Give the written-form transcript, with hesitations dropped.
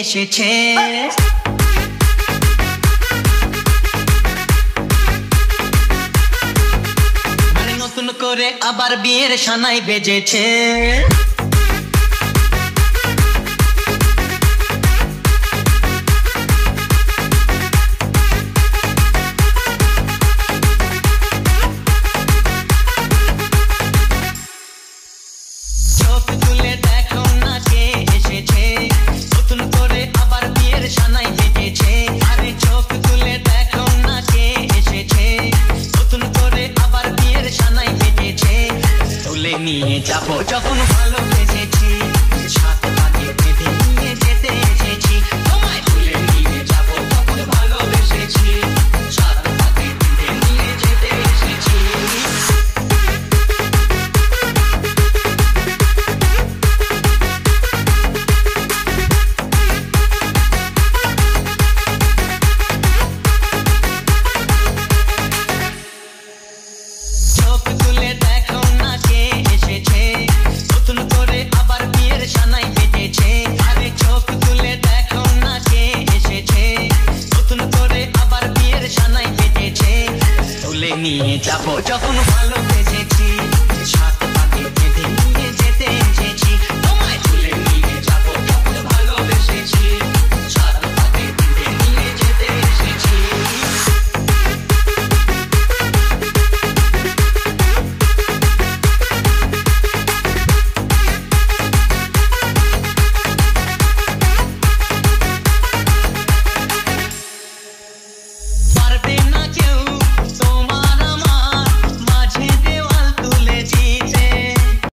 এসেছে। মানে নতুন করে আবার বিয়ের সানাই বেজেছে। নিয়ে যাবো যখন ভালোবেসেছি, সাত পাকে বেঁধে নিয়ে যেতে এসেছি। তোমায় তুলে নিয়ে যাবো যখন ভালোবেসেছি, সাত পাকে বেঁধে নিয়ে যেতে এসেছি। চোখ তুলে দেখো না কে এসেছে, নতুন করে আবার বিয়ের সানাই বেজেছে। আরে চোখ তুলে দেখো না কে এসেছে, নতুন করে আবার বিয়ের সানাই বেজেছে। তুলে নিয়ে যাবো যখন ভালো